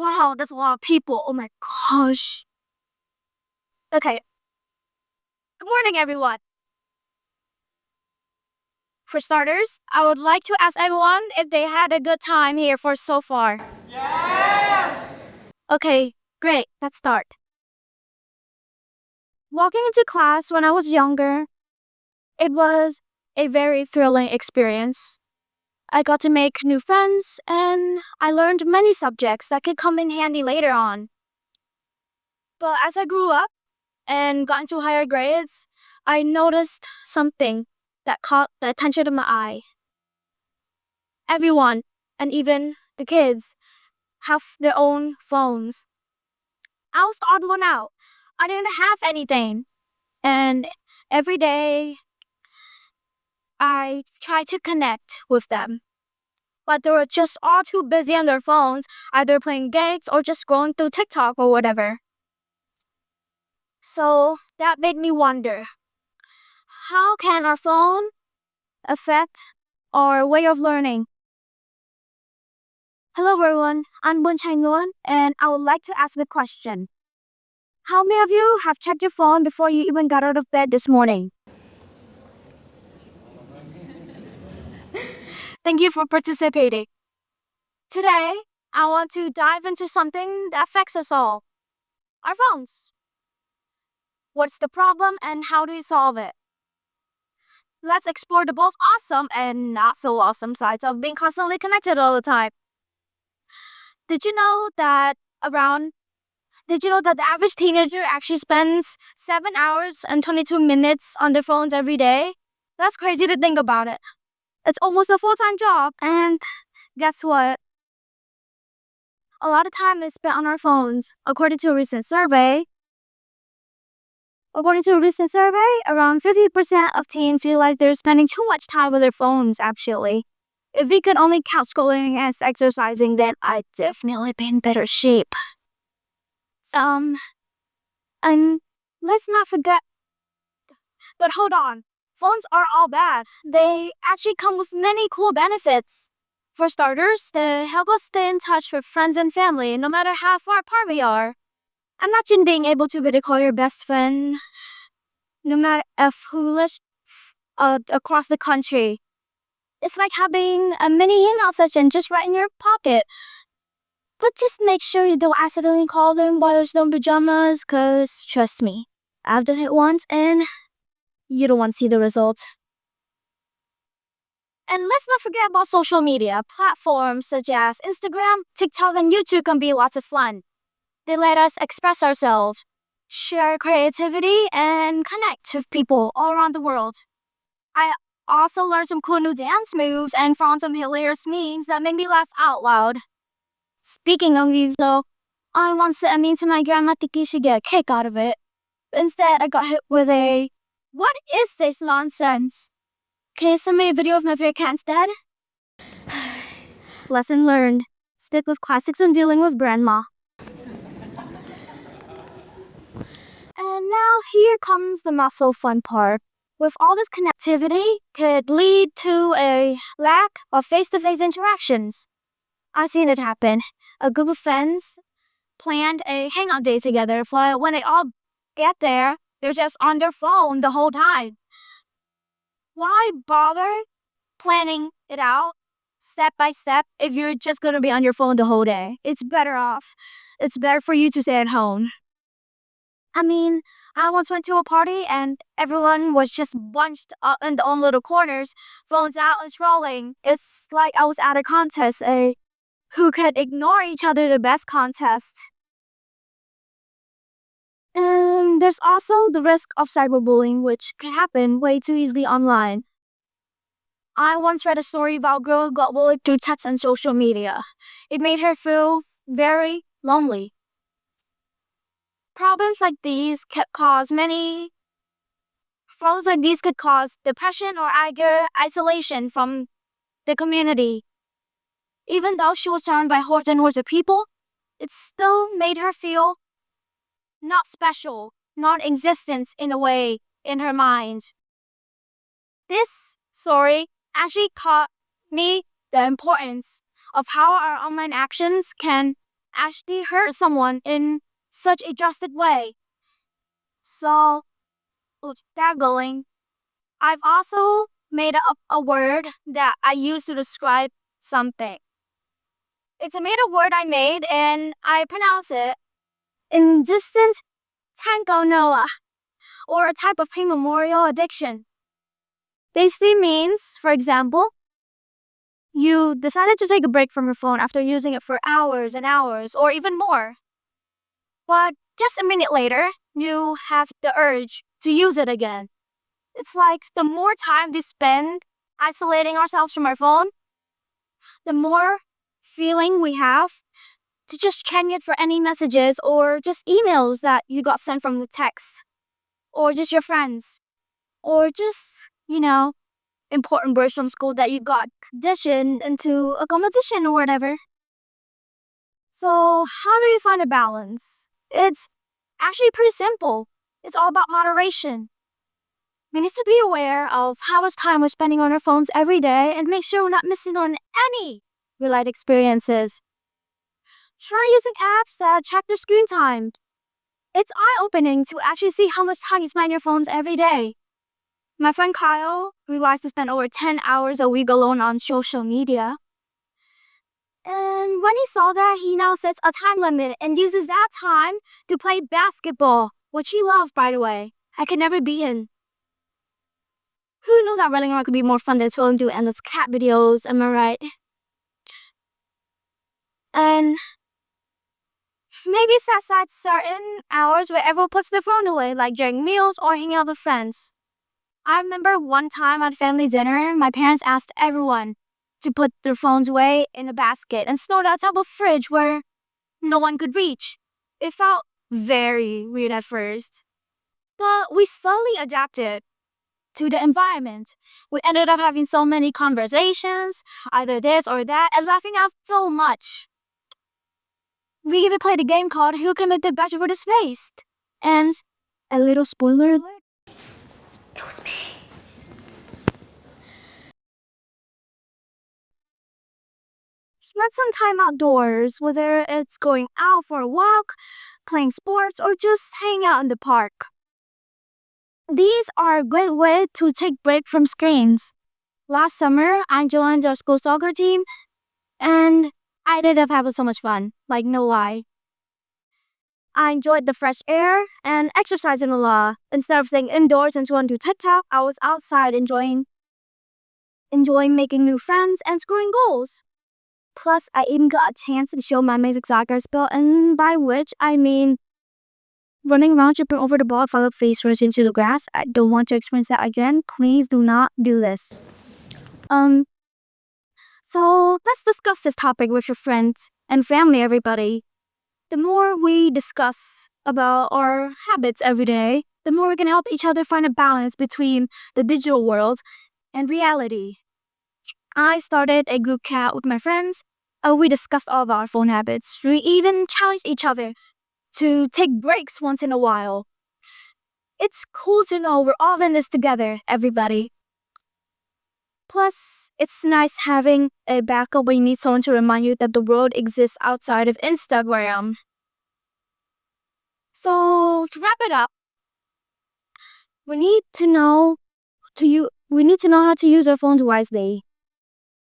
Wow, that's a lot of people. Oh my gosh. Okay. Good morning, everyone. For starters, I would like to ask everyone if they had a good time here for so far. Yes! Okay, great. Let's start. Walking into class when I was younger, it was a very thrilling experience. I got to make new friends and I learned many subjects that could come in handy later on. But as I grew up and got into higher grades, I noticed something that caught the attention of my eye. Everyone, and even the kids, have their own phones. I was the odd one out. I didn't have anything. And every day, I tried to connect with them. But they were just all too busy on their phones, either playing games or just scrolling through TikTok or whatever. So that made me wonder, how can our phone affect our way of learning? Hello everyone, I'm Chhaynguon, and I would like to ask the question. How many of you have checked your phone before you even got out of bed this morning? Thank you for participating. Today, I want to dive into something that affects us all. Our phones. What's the problem and how do we solve it? Let's explore the both awesome and not so awesome sides of being constantly connected all the time. Did you know that around Did you know that the average teenager actually spends 7 hours and 22 minutes on their phones every day? That's crazy to think about it. It's almost a full-time job. And guess what? A lot of time is spent on our phones. According to a recent survey, around 50% of teens feel like they're spending too much time with their phones, actually. If we could only count scrolling as exercising, then I'd definitely be in better shape. Um, and let's not forget. But hold on, phones are all bad. They actually come with many cool benefits. For starters, they help us stay in touch with friends and family no matter how far apart we are. Imagine being able to video call your best friend no matter if who lives across the country. It's like having a mini hangout session just right in your pocket. But just make sure you don't accidentally call them while you're still in pajamas, cause trust me, I've done it once and you don't want to see the results. And let's not forget about social media. Platforms such as Instagram, TikTok, and YouTube can be lots of fun. They let us express ourselves, share creativity, and connect with people all around the world. I also learned some cool new dance moves and found some hilarious memes that made me laugh out loud. Speaking of these though, I once said a meme to my grandma thinking she'd get a kick out of it. Instead, I got hit with a, "What is this nonsense? Can you send me a video of my favorite cat instead?" Lesson learned. Stick with classics when dealing with grandma. And now here comes the not so fun part. With all this connectivity, could lead to a lack of face-to-face interactions. I've seen it happen. A group of friends planned a hangout day together, but when they all get there, they're just on their phone the whole time. Why bother planning it out step by step if you're just going to be on your phone the whole day? It's better for you to stay at home. I mean, I once went to a party and everyone was just bunched up in their own little corners, phones out and scrolling. It's like I was at a contest, a who could ignore each other the best contest. And there's also the risk of cyberbullying, which can happen way too easily online. I once read a story about a girl who got bullied through text and social media. It made her feel very lonely. Problems like these could cause depression or anger, isolation from the community. Even though she was surrounded by hordes and hordes of people, it still made her feel not special, non-existent in a way in her mind. This story actually taught me the importance of how our online actions can actually hurt someone in such a drastic way. So, with that going, I've also made up a word that I use to describe something. It's a made up word I made and I pronounce it in distant Chhaynguon, or a type of pain memorial addiction. Basically means, for example, you decided to take a break from your phone after using it for hours and hours or even more. But just a minute later, you have the urge to use it again. It's like the more time we spend isolating ourselves from our phone, the more feeling we have to just check it for any messages or just emails that you got sent from the text, or just your friends, or just, important words from school that you got conditioned into a competition or whatever. So, how do you find a balance? It's actually pretty simple. It's all about moderation. We need to be aware of how much time we're spending on our phones every day and make sure we're not missing on any real life experiences. Try using apps that track your screen time. It's eye-opening to actually see how much time you spend on your phones every day. My friend Kyle realized to spend over 10 hours a week alone on social media. And when he saw that, he now sets a time limit and uses that time to play basketball, which he loved, by the way. I could never beat him. Who knew that running around could be more fun than scrolling through endless cat videos, am I right? And maybe set aside certain hours where everyone puts their phone away, like during meals or hanging out with friends. I remember one time at family dinner, my parents asked everyone to put their phones away in a basket and store it outside the fridge where no one could reach. It felt very weird at first, but we slowly adapted to the environment. We ended up having so many conversations, either this or that, and laughing out so much. We even played a game called Who Can Make the Best of His Face? And a little spoiler alert. It was me. Spend some time outdoors, whether it's going out for a walk, playing sports, or just hanging out in the park. These are a great way to take break from screens. Last summer, I joined our school soccer team, and I ended up having so much fun, like no lie. I enjoyed the fresh air and exercising a lot. Instead of staying indoors and scrolling to TikTok, I was outside enjoying making new friends and scoring goals. Plus, I even got a chance to show my amazing soccer skill, and by which I mean running around tripping over the ball, follow face first into the grass. I don't want to experience that again. Please do not do this. So let's discuss this topic with your friends and family, everybody. The more we discuss about our habits every day, the more we can help each other find a balance between the digital world and reality. I started a group chat with my friends. We discussed all of our phone habits. We even challenged each other to take breaks once in a while. It's cool to know we're all in this together, everybody. Plus, it's nice having a backup when you need someone to remind you that the world exists outside of Instagram. So, to wrap it up, we need to know how to use our phones wisely.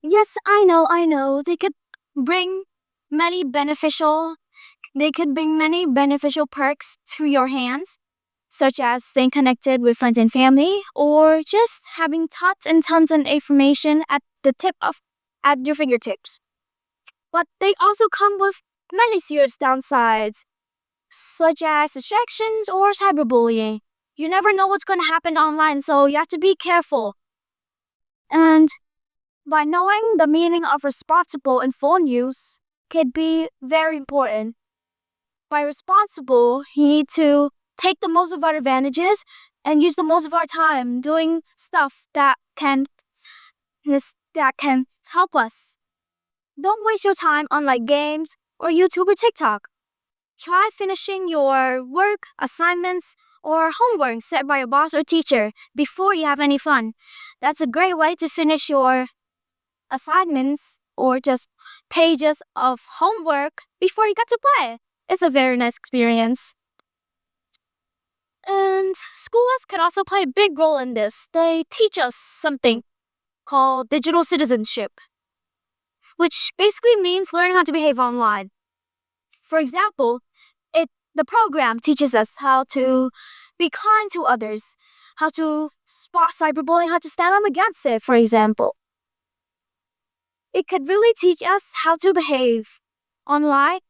Yes, I know. They could bring many beneficial perks to your hands, such as staying connected with friends and family, or just having tons and tons of information at your fingertips. But they also come with many serious downsides, such as distractions or cyberbullying. You never know what's going to happen online, so you have to be careful. And by knowing the meaning of responsible in phone use can be very important. By responsible, you need to take the most of our advantages and use the most of our time doing stuff that can help us. Don't waste your time on like games or YouTube or TikTok. Try finishing your work, assignments, or homework set by your boss or teacher before you have any fun. That's a great way to finish your assignments or just pages of homework before you get to play. It's a very nice experience. And schools can also play a big role in this. They teach us something called digital citizenship, which basically means learning how to behave online. For example, the program teaches us how to be kind to others, how to spot cyberbullying, how to stand up against it, for example. It could really teach us how to behave online,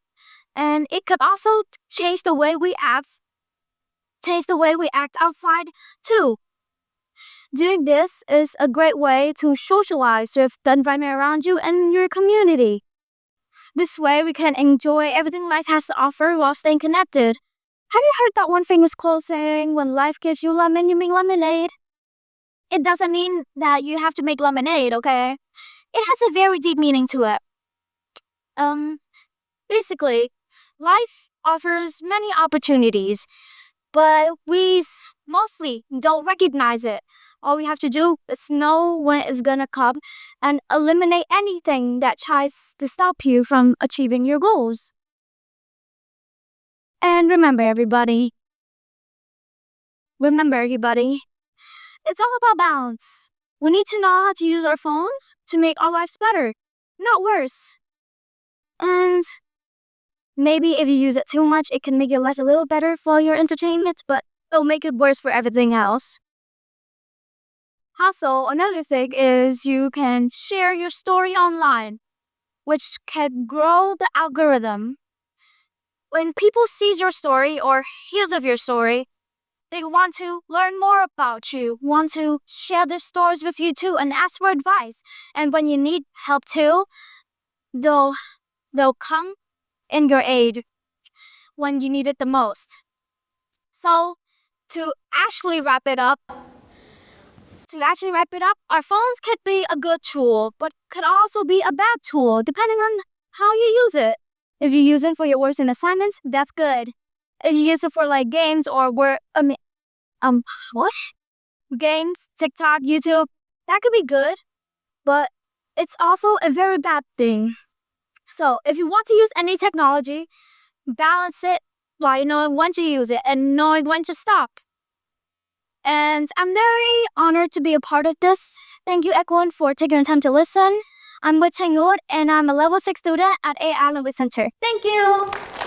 and it could also change the way we act outside too. Doing this is a great way to socialize with the environment around you and your community. This way we can enjoy everything life has to offer while staying connected. Have you heard that one famous quote saying, when life gives you lemon, you make lemonade? It doesn't mean that you have to make lemonade, okay? It has a very deep meaning to it. Basically, life offers many opportunities, but we mostly don't recognize it. All we have to do is know when it's gonna come and eliminate anything that tries to stop you from achieving your goals. And remember everybody, it's all about balance. We need to know how to use our phones to make our lives better, not worse. And maybe if you use it too much, it can make your life a little better for your entertainment, but it'll make it worse for everything else. Also, another thing is you can share your story online, which can grow the algorithm. When people see your story or hears of your story, they want to learn more about you, want to share their stories with you too, and ask for advice. And when you need help too, they'll come in your aid when you need it the most. So, to actually wrap it up, our phones could be a good tool, but could also be a bad tool, depending on how you use it. If you use it for your works and assignments, that's good. If you use it for like games or games, TikTok, YouTube, that could be good, but it's also a very bad thing. So if you want to use any technology, balance it by knowing when to use it and knowing when to stop. And I'm very honored to be a part of this. Thank you everyone for taking the time to listen. I'm with Chhaynguon and I'm a level 6 student at AI Language Center. Thank you!